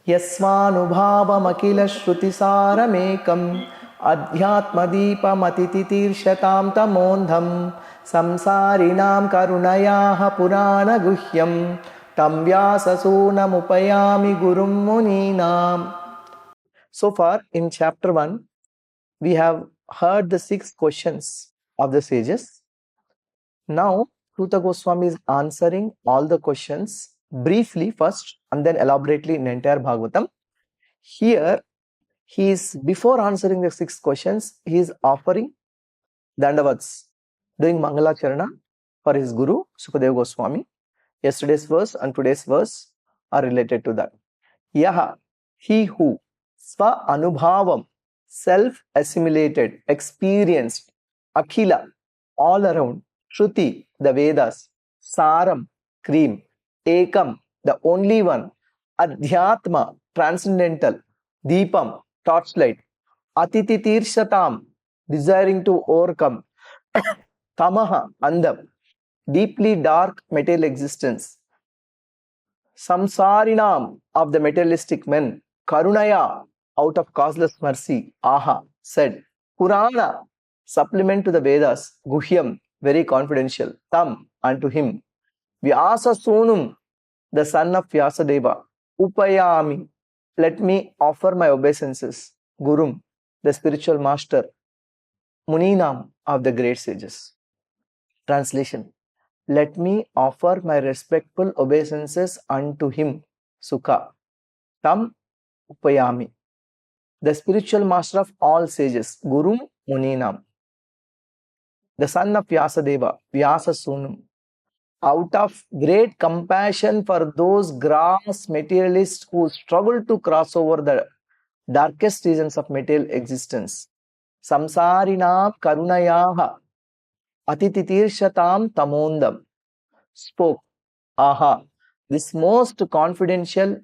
Yasvanubhavamakila Shrutisāramekam Adhyatmadīpamatititirṣatāṃ tamondham Samsārinām karunayāha purāna guhyam Tam vyāsasūnamupayāmi gurum munīnām. So far in chapter 1, we have heard the 6 questions of the sages. Now, Sūta Goswami is answering all the questions briefly first and then elaborately in entire Bhagavatam. Here, before answering the 6 questions, he is offering dandavats, doing Mangalacharana for his Guru, Sukadeva Goswami. Yesterday's verse and today's verse are related to that. Yaha, he who, sva anubhavam, self-assimilated, experienced, akhila, all around, Shruti, the Vedas, Saram, cream, Ekam, the only one, Adhyatma, transcendental, Deepam, torchlight, Atititirṣatāṃ, desiring to overcome, Tamaha, andam, deeply dark material existence, Samsārinām, of the materialistic men, Karunaya, out of causeless mercy, Aha, said, Purana, supplement to the Vedas, Guhyam, very confidential, Tam, unto him, Vyasa Sonum, the son of Vyasadeva, Upayami, let me offer my obeisances, Gurum, the spiritual master, Muninam, of the great sages. Translation: let me offer my respectful obeisances unto him, Sukha, Tam Upayami, the spiritual master of all sages, Gurum Muninam, the son of Vyasadeva, Vyasa Sunam, out of great compassion for those gross materialists who struggle to cross over the darkest regions of material existence. Samsārinām karunayaha atititirṣatāṃ tamondam, spoke, Aha, this most confidential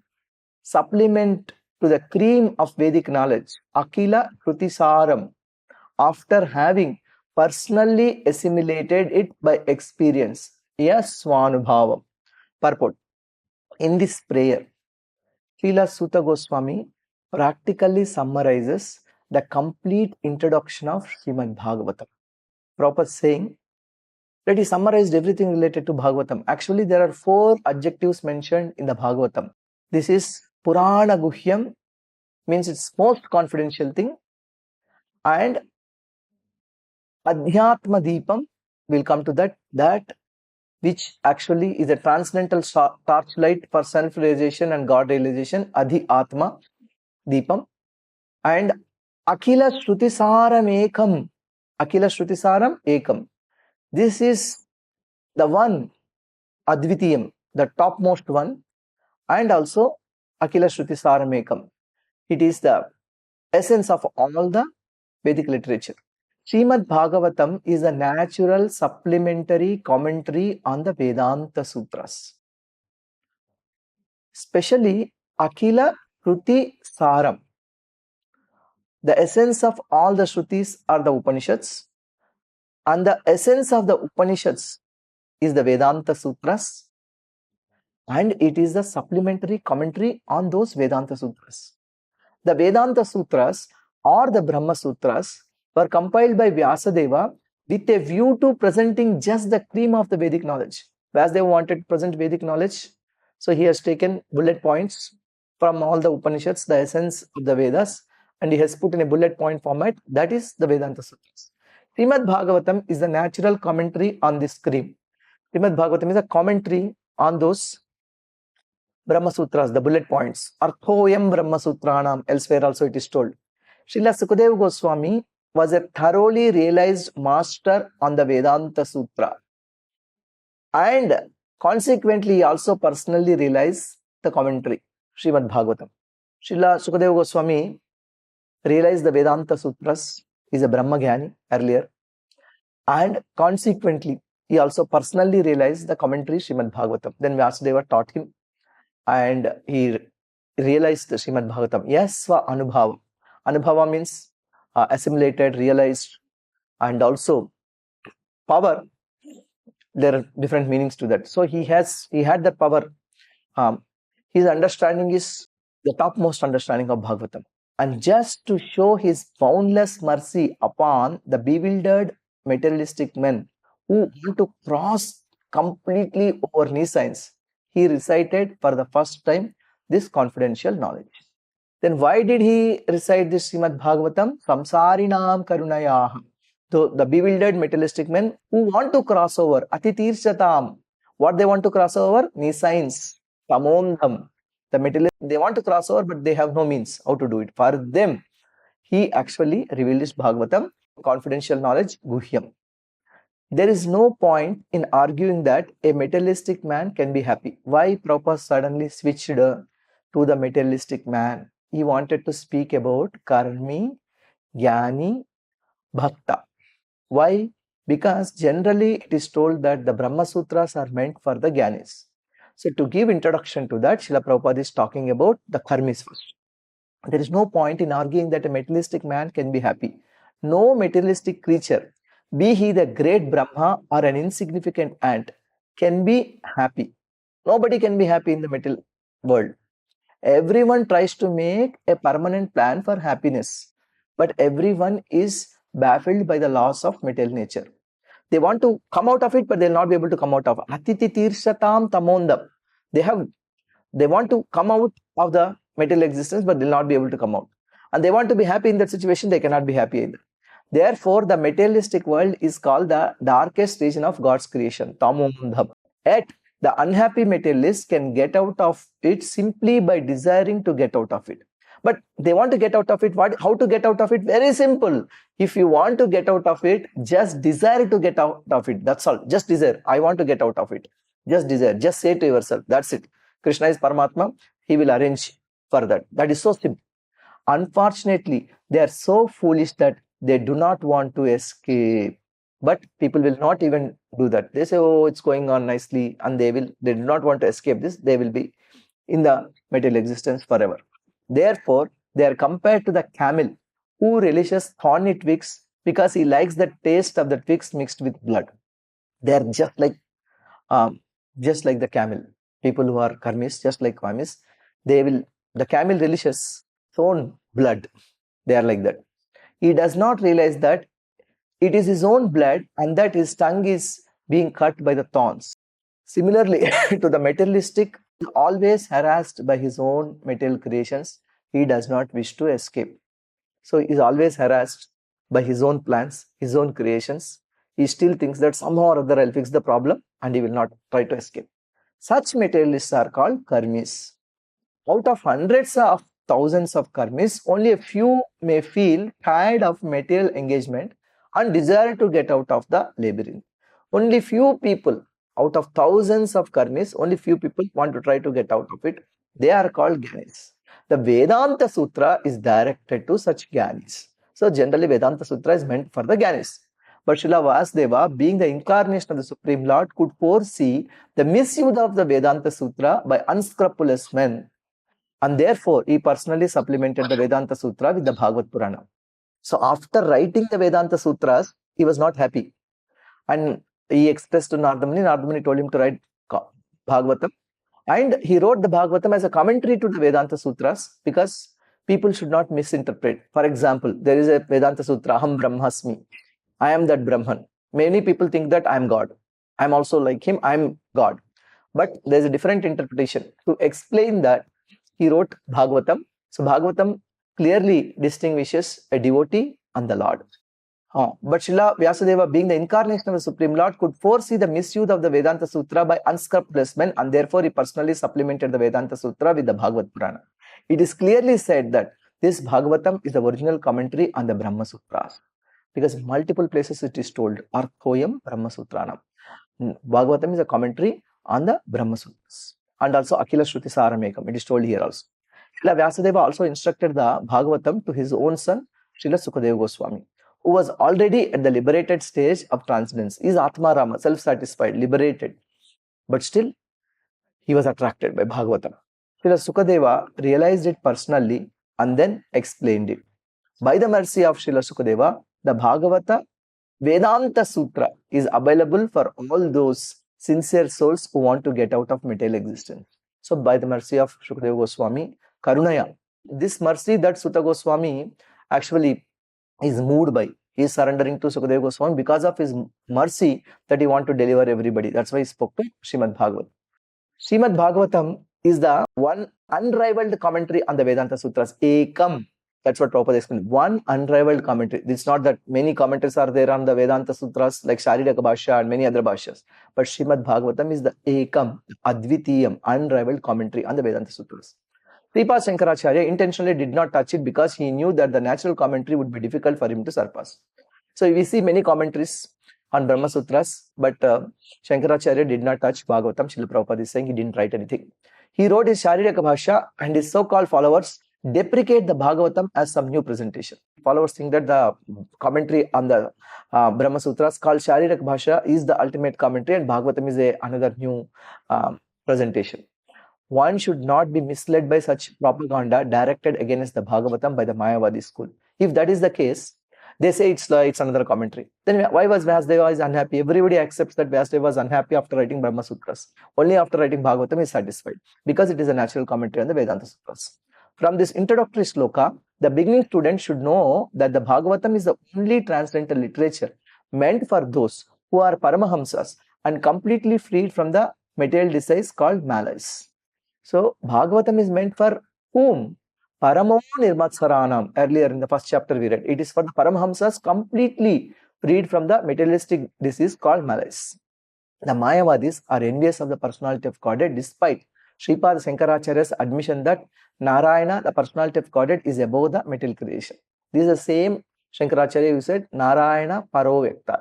supplement to the cream of Vedic knowledge, Akila Krutisaram, after having personally assimilated it by experience. Yes, Svanubhavam. Purport: in this prayer, Śrīla Sūta Gosvami practically summarizes the complete introduction of Srimad Bhagavatam. Proper saying that he summarized everything related to Bhagavatam. Actually, there are 4 adjectives mentioned in the Bhagavatam. This is Purana Guhyam, means it's most confidential thing, and Adhyatma Deepam, we'll come to that which actually is a transcendental torchlight for self-realization and God realization, Adhi Atma Deepam, and Akila Shrutisāram Ekam, Akila Shrutisāram Ekam. This is the one, Advitiyam, the topmost one, and also Akila Shrutisāram Ekam. It is the essence of all the Vedic literature. Srimad Bhagavatam is a natural supplementary commentary on the Vedanta Sutras. Especially Akila Shruti Saram. The essence of all the Shrutis are the Upanishads, and the essence of the Upanishads is the Vedanta Sutras, and it is the supplementary commentary on those Vedanta Sutras. The Vedanta Sutras or the Brahma Sutras were compiled by Vyasadeva with a view to presenting just the cream of the Vedic knowledge. Vyasadeva wanted to present Vedic knowledge, so he has taken bullet points from all the Upanishads, the essence of the Vedas, and he has put in a bullet point format. That is the Vedanta Sutras. Srimad Bhagavatam is the natural commentary on this cream. Srimad Bhagavatam is a commentary on those Brahma Sutras, the bullet points. Arthoyam Brahma Sutranam, elsewhere also it is told. Śrīla Sūta Gosvami was a thoroughly realized master on the Vedanta Sutra, and consequently he also personally realized the commentary, Srimad Bhagavatam. Śrīla Sūta Goswami realized the Vedanta Sutras, is a Brahma Jnani earlier, and consequently he also personally realized the commentary Srimad Bhagavatam. Then Vyasadeva taught him, and he realized the Srimad Bhagavatam. Yes, Sva Anubhava. Anubhava means assimilated, realized, and also power. There are different meanings to that. So he had that power. His understanding is the topmost understanding of Bhagavatam. And just to show his boundless mercy upon the bewildered materialistic men who want to cross completely over Niscience, he recited for the first time this confidential knowledge. Then why did he recite this Srimad Bhagavatam? Samsarinam karunayaha. The bewildered materialistic men who want to cross over, atitirsatam. What they want to cross over? Niscience, tamondam. The materialist, they want to cross over, but they have no means how to do it. For them, he actually revealed this Bhagavatam, confidential knowledge, guhyam. There is no point in arguing that a materialistic man can be happy. Why Prabhupada suddenly switched to the materialistic man? He wanted to speak about karmi, jnani, bhakta. Why? Because generally it is told that the Brahma Sutras are meant for the jnanis. So to give introduction to that, Srila Prabhupada is talking about the karmis first. There is no point in arguing that a materialistic man can be happy. No materialistic creature, be he the great Brahma or an insignificant ant, can be happy. Nobody can be happy in the material world. Everyone tries to make a permanent plan for happiness, but everyone is baffled by the laws of material nature. They want to come out of it, but they'll not be able to come out of it. Atiti tirsatam tamondam. They want to come out of the material existence, but they'll not be able to come out. And they want to be happy in that situation, they cannot be happy either. Therefore, the materialistic world is called the darkest region of God's creation, tamondam. Yet, the unhappy materialist can get out of it simply by desiring to get out of it. But they want to get out of it. How to get out of it? Very simple. If you want to get out of it, just desire to get out of it. That's all. Just desire. I want to get out of it. Just desire. Just say to yourself, that's it. Krishna is Paramatma. He will arrange for that. That is so simple. Unfortunately, they are so foolish that they do not want to escape. But people will not even do that. They say, oh, it's going on nicely, and they do not want to escape this. They will be in the material existence forever. Therefore, they are compared to the camel who relishes thorny twigs because he likes the taste of the twigs mixed with blood. They are just like the camel. People who are karmis, just like karmis, the camel relishes thorn blood. They are like that. He does not realize that it is his own blood and that his tongue is being cut by the thorns. Similarly, to the materialistic, always harassed by his own material creations, he does not wish to escape. So he is always harassed by his own plans, his own creations. He still thinks that somehow or other I'll fix the problem and he will not try to escape. Such materialists are called karmis. Out of hundreds of thousands of karmis, only a few may feel tired of material engagement and desire to get out of the labyrinth. Only few people out of thousands of karmis, only few people want to try to get out of it. They are called jnanis. The Vedanta Sutra is directed to such jnanis. So generally Vedanta Sutra is meant for the jnanis. But Śrīla Vasudeva, being the incarnation of the Supreme Lord, could foresee the misuse of the Vedanta Sutra by unscrupulous men. And therefore, he personally supplemented the Vedanta Sutra with the Bhagavad Purana. So after writing the Vedanta Sutras, he was not happy. And he expressed to Nardamuni. Nardamuni told him to write Bhagavatam. And he wrote the Bhagavatam as a commentary to the Vedanta Sutras because people should not misinterpret. For example, there is a Vedanta Sutra, Aham Brahmasmi. I am that Brahman. Many people think that I am God. I am also like him. I am God. But there is a different interpretation. To explain that, he wrote Bhagavatam. So Bhagavatam clearly distinguishes a devotee and the Lord. But Śrīla Vyasadeva, being the incarnation of the Supreme Lord, could foresee the misuse of the Vedanta Sutra by unscrupulous men, and therefore he personally supplemented the Vedanta Sutra with the Bhagavad Purana. It is clearly said that this Bhagavatam is the original commentary on the Brahma Sutras, because multiple places it is told, Arthoyam Brahma Sutranam. Bhagavatam is a commentary on the Brahma Sutras. And also Akhila Shruti Saramekam, it is told here also. Śrīla Vyasadeva also instructed the Bhagavatam to his own son, Srila Sukadeva Goswami, who was already at the liberated stage of transcendence. He is Atma Rama, self-satisfied, liberated. But still, he was attracted by Bhagavatam. Srila Sukadeva realized it personally and then explained it. By the mercy of Srila Sukadeva, the Bhagavata Vedanta Sutra is available for all those sincere souls who want to get out of material existence. So by the mercy of Sukadeva Goswami, karunaya. This mercy that Sūta Goswami actually is moved by. He is surrendering to Sukadeva Goswami because of his mercy that he wants to deliver everybody. That's why he spoke to Srimad Bhagavatam. Srimad Bhagavatam is the one unrivaled commentary on the Vedanta Sutras. Ekam. That's what Prabhupada explained. One unrivaled commentary. It's not that many commentaries are there on the Vedanta Sutras like Shariraka Bhashya and many other Bhashyas. But Srimad Bhagavatam is the Ekam, Advitiyam, unrivaled commentary on the Vedanta Sutras. Sripad Shankaracharya intentionally did not touch it because he knew that the natural commentary would be difficult for him to surpass. So we see many commentaries on Brahma Sutras, but Shankaracharya did not touch Bhagavatam. Srila Prabhupada is saying he didn't write anything. He wrote his Shariraka Bhashya and his so-called followers deprecate the Bhagavatam as some new presentation. Followers think that the commentary on the Brahma Sutras called Shariraka Bhashya is the ultimate commentary and Bhagavatam is another new presentation. One should not be misled by such propaganda directed against the Bhagavatam by the Mayavadi school. If that is the case, they say it's another commentary. Then why was Vyasdeva is unhappy? Everybody accepts that Vyasdeva was unhappy after writing Brahma Sutras. Only after writing Bhagavatam he is satisfied because it is a natural commentary on the Vedanta Sutras. From this introductory sloka, the beginning student should know that the Bhagavatam is the only transcendental literature meant for those who are Paramahamsas and completely freed from the material desires called malice. So, Bhagavatam is meant for whom? Paramo Nirmatsaranam. Earlier in the first chapter we read. It is for the Paramahamsas completely freed from the materialistic disease called malice. The Mayavadis are envious of the personality of Godhead despite Sripad Shankaracharya's admission that Narayana, the personality of Godhead, is above the material creation. This is the same Shankaracharya who said Narayana Parovekta.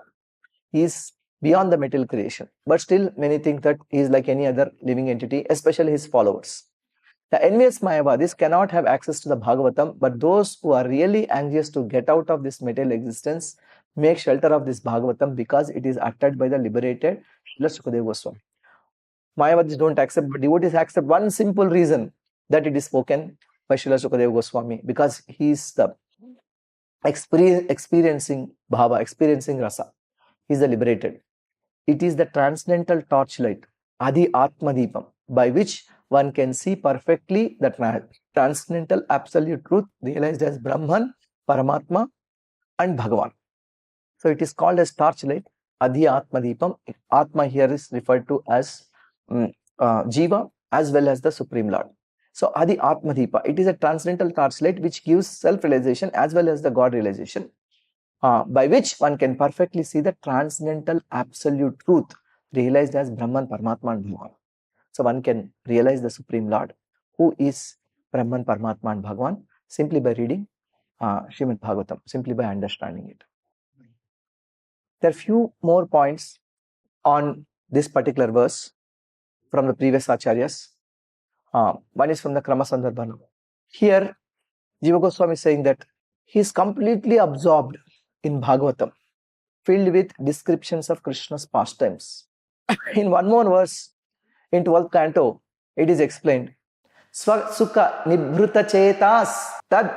He is beyond the material creation. But still many think that he is like any other living entity, especially his followers. The envious Mayavadis cannot have access to the Bhagavatam, but those who are really anxious to get out of this material existence make shelter of this Bhagavatam because it is uttered by the liberated Śrīla Sūta Gosvāmī. Mayavadis don't accept, but devotees accept one simple reason that it is spoken by Śrīla Sūta Gosvāmī because he is the experiencing bhava, experiencing rasa. He is the liberated. It is the transcendental torchlight, Adi Atma Deepam, by which one can see perfectly the transcendental absolute truth realized as Brahman, Paramatma and Bhagavan. So it is called as torchlight, Adi Atma Deepam. Atma here is referred to as Jiva as well as the Supreme Lord. So Adi Atma Deepa, it is a transcendental torchlight which gives self-realization as well as the God realization. By which one can perfectly see the transcendental absolute truth realized as Brahman, Paramatma and Bhagavan. So one can realize the Supreme Lord who is Brahman, Paramatma and Bhagavan simply by reading Srimad Bhagavatam, simply by understanding it. There are few more points on this particular verse from the previous acharyas. One is from the Krama Sandarbhana. Here, Jiva Goswami is saying that he is completely absorbed in Bhagavatam, filled with descriptions of Krishna's pastimes. In one more verse, in 12th canto, it is explained, Sukha nibhruta chetas tad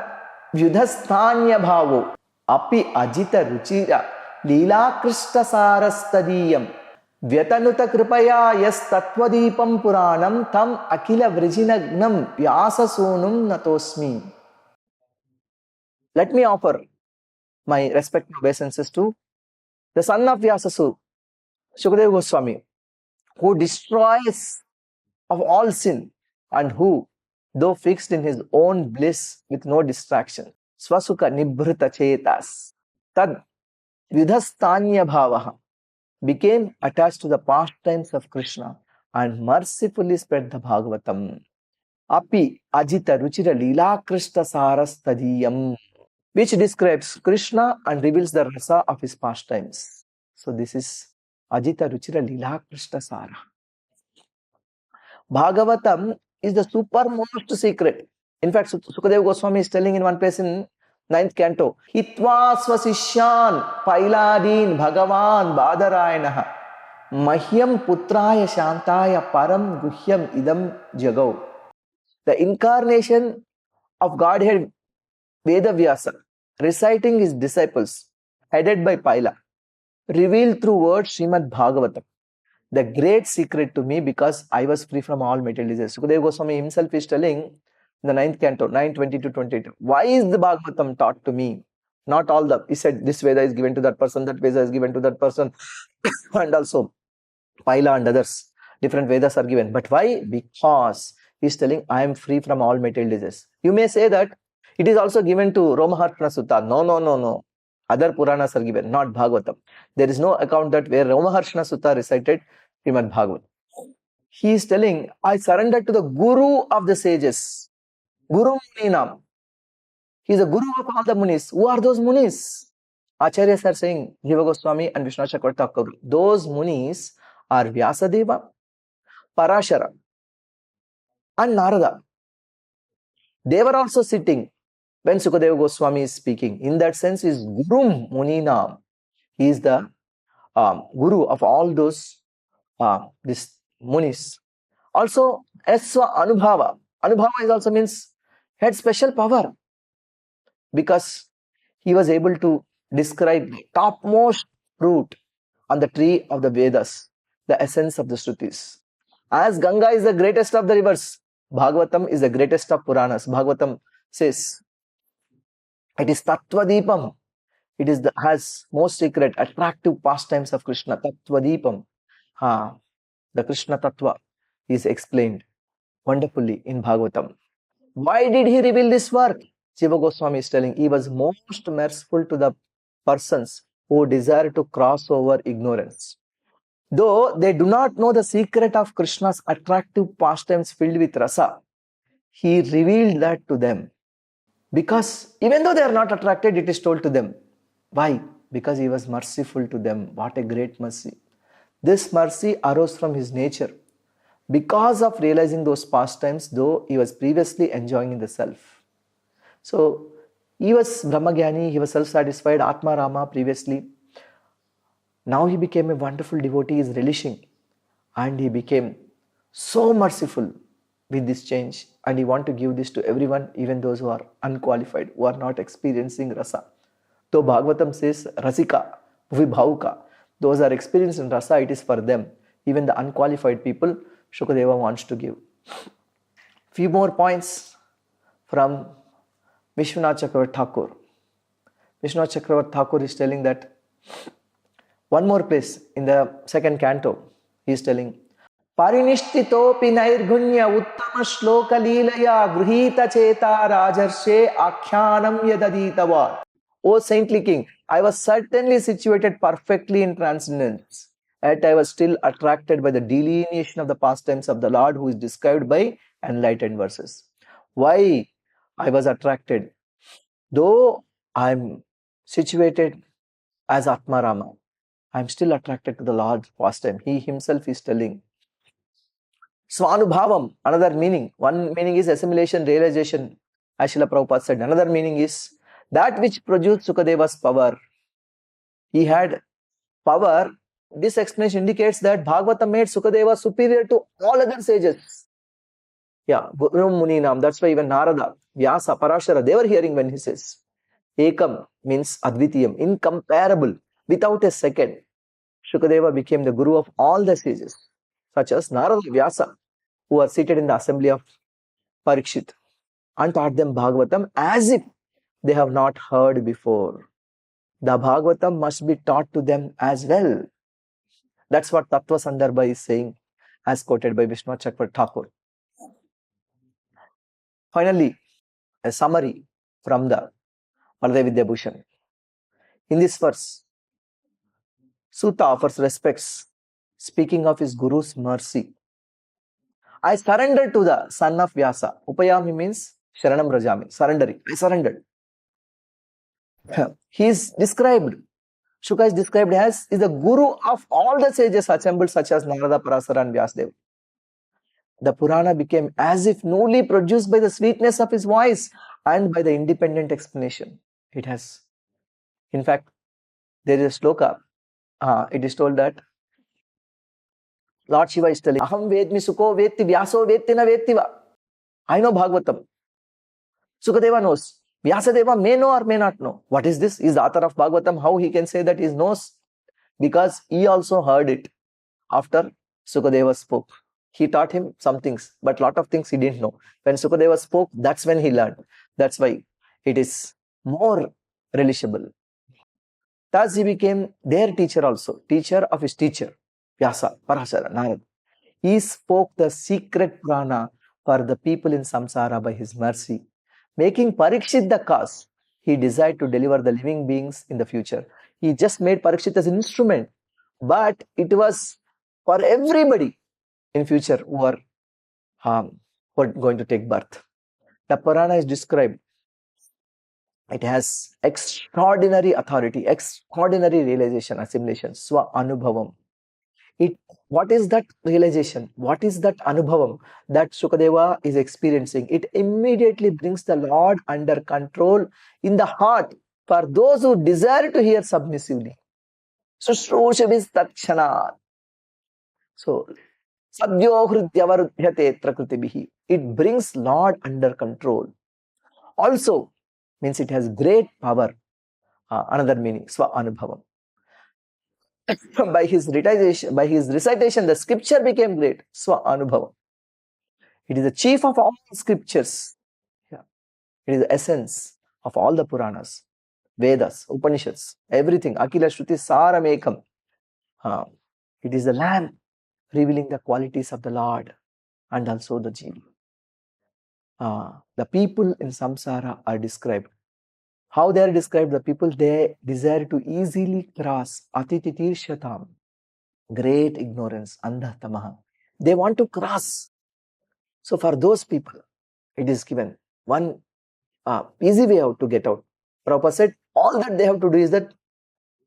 vyudhasthanya bhavo api ajita ruchira Śrīla Kṛṣṇa sarastadiyam Vyatanuta kripaya yas tattvadīpam puranam tam akila vrijinagnam vyasa sunum natosmi. Let me offer my respectful obeisances to the son of Vyasasu, Sukadeva Goswami, who destroys of all sin and who, though fixed in his own bliss with no distraction, swasukha nibhrita chetas, tad vidhastanya bhavaha, became attached to the pastimes of Krishna and mercifully spread the Bhagavatam. Api ajita ruchira Śrīla Kṛṣṇa sarastadiyam, which describes Krishna and reveals the rasa of his pastimes. So this is ajita ruchira Śrīla Kṛṣṇa sara. Bhagavatam is the supermost secret. In fact, Sukadeva Goswami is telling in one place in 9th canto, Hitva swasishyan pailadin bhagavan badarayanaha mahyam putraya shantaya param guhyam idam jagau. The incarnation of Godhead Vedavyasa, reciting his disciples, headed by Paila, revealed through words Srimad Bhagavatam, the great secret to me because I was free from all material desires. Sukadeva Goswami himself is telling in the 9th canto, 9:20 to 22. Why is the Bhagavatam taught to me? Not all the, he said this Veda is given to that person, that Veda is given to that person, and also Paila and others, different Vedas are given. But why? Because he's telling, I am free from all material disease. You may say that it is also given to Romaharshana Sutta. No, no, no, no. Other Puranas are given, not Bhagavatam. There is no account that where Romaharshana Sutta recited Srimad Bhagavatam. He is telling, I surrender to the Guru of the sages. Guru Muninam. He is the Guru of all the Munis. Who are those Munis? Acharyas are saying, Jiva Goswami and Vishnu Chakravarti Thakur. Those Munis are Vyasadeva, Parashara, and Narada. They were also sitting when Sukadeva Goswami is speaking. In that sense, is Guru Muninam. He is the Guru of all those these Munis. Also, Eswa Anubhava. Anubhava is also means had special power because he was able to describe the topmost fruit on the tree of the Vedas, the essence of the Shrutis. As Ganga is the greatest of the rivers, Bhagavatam is the greatest of Puranas. Bhagavatam says it is Tattva Deepam. It is has most secret, attractive pastimes of Krishna. Tattva Deepam. The Krishna Tattva is explained wonderfully in Bhagavatam. Why did he reveal this work? Jiva Goswami is telling he was most merciful to the persons who desire to cross over ignorance. Though they do not know the secret of Krishna's attractive pastimes filled with rasa, he revealed that to them. Because even though they are not attracted, it is told to them. Why? Because he was merciful to them. What a great mercy. This mercy arose from his nature. Because of realizing those pastimes, though he was previously enjoying in the self. So, he was Brahmagyani, he was self-satisfied, Atma Rama previously. Now he became a wonderful devotee, he is relishing. And he became so merciful with this change. And he wants to give this to everyone, even those who are unqualified, who are not experiencing rasa. Though Bhagavatam says, Rasika, Vibhauka, those are experiencing rasa, it is for them. Even the unqualified people, Sukadeva wants to give. Few more points from Vishwanath Chakravarti Thakur. Vishwanath Chakravarti Thakur is telling that one more place in the 2nd canto, he is telling, Parinishthitopi nairgunya uttama shloka leelaya gruhita cheta rajarshe akyanam yadaditavad. O saintly king, I was certainly situated perfectly in transcendence. Yet I was still attracted by the delineation of the pastimes of the Lord who is described by enlightened verses. Why I was attracted? Though I am situated as Atma Rama, I am still attracted to the Lord's pastime. He himself is telling. Svanubhavam, another meaning. One meaning is assimilation, realization, as Srila Prabhupada said. Another meaning is that which produced Sukadeva's power. He had power. This explanation indicates that Bhagavatam made Sukadeva superior to all other sages. Yeah, Guru Muninam. That's why even Narada, Vyasa, Parashara, they were hearing when he says, Ekam means Advitiyam, incomparable, without a second. Sukadeva became the Guru of all the sages, such as Narada, Vyasa, who are seated in the assembly of Parikshit, and taught them Bhagavatam as if they have not heard before. The Bhagavatam must be taught to them as well. That's what Tattva Sandarbha is saying, as quoted by Vishwanath Chakravarti Thakur. Finally, a summary from the Varaday Vidya Bhushan. In this verse, Sutta offers respects, speaking of his Guru's mercy. I surrendered to the son of Vyasa. Upayami means Sharanam Rajami, surrendering. I surrendered. He is described, Shuka is described as is the Guru of all the sages assembled, such as Narada, Parasara and Vyasadeva. The Purana became as if newly produced by the sweetness of his voice and by the independent explanation. It has. In fact, there is a sloka. It is told that Lord Shiva is telling, Aham vedmi sukho vetti vyaso vetti na vettiva. I know Bhagavatam. Sukadeva knows. Vyasadeva may know or may not know. What is this? He is the author of Bhagavatam. How he can say that he knows? Because he also heard it after Sukadeva spoke. He taught him some things, but lot of things he didn't know. When Sukadeva spoke, that's when he learned. That's why it is more relishable. Thus he became their teacher also, teacher of his teacher, Vyasa, Parashara, Narad. He spoke the secret prana for the people in samsara by his mercy. Making Parikshit the cause, he desired to deliver the living beings in the future. He just made Parikshit as an instrument, but it was for everybody in future who are going to take birth. The Purana is described. It has extraordinary authority, extraordinary realization, assimilation, swa anubhavam. What is that realization? What is that anubhavam that Sukadeva is experiencing? It immediately brings the Lord under control in the heart for those who desire to hear submissively. Sushrushavis takshanat. So, sadyo hridyavarudhyate prakritibihi. It brings Lord under control. Also means it has great power. Another meaning, swa anubhavam. By his recitation, the scripture became great. Swa anubhavam. It is the chief of all scriptures. Yeah. It is the essence of all the Puranas, Vedas, Upanishads, everything. Akila Shruti Saramekam. It is the lamp revealing the qualities of the Lord and also the Jiva. The people in samsara are described. How they are described? The people, they desire to easily cross atititirshyatam, great ignorance, andhatamaha. They want to cross. So for those people, it is given one easy way out to get out. Prabhupada said, all that they have to do is that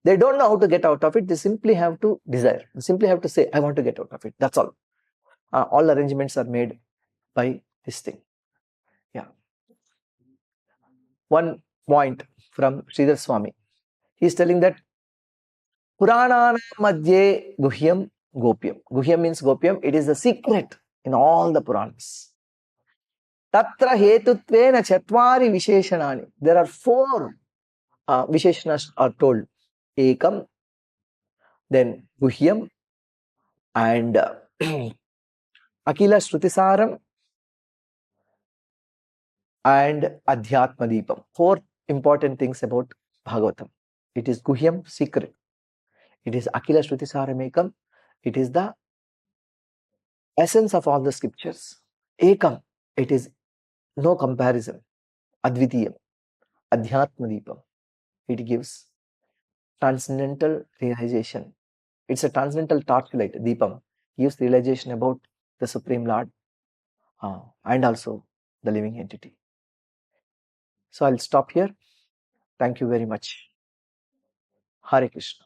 they don't know how to get out of it. They simply have to desire. They simply have to say, I want to get out of it. That's all. All arrangements are made by this thing. Yeah. One point from Śrīla Swami. He is telling that Puranana madhye guhyam gopyam. Guhyam means gopyam. It is the secret in all the Puranas. Tatra hetutvena chatvari visheshanani. There are 4 visheshanas are told. Ekam, then guhyam, and Akila Shrutisaram, and Adhyatma Deepam. 4 important things about Bhagavatam. It is guhyam, secret. It is Akila Shrutisaram Ekam. It is the essence of all the scriptures. Ekam, it is no comparison. Advitiyam, Adhyatma Deepam. It gives transcendental realization. It's a transcendental torchlight. Deepam gives realization about the Supreme Lord and also the living entity. So I'll stop here. Thank you very much. Hare Krishna.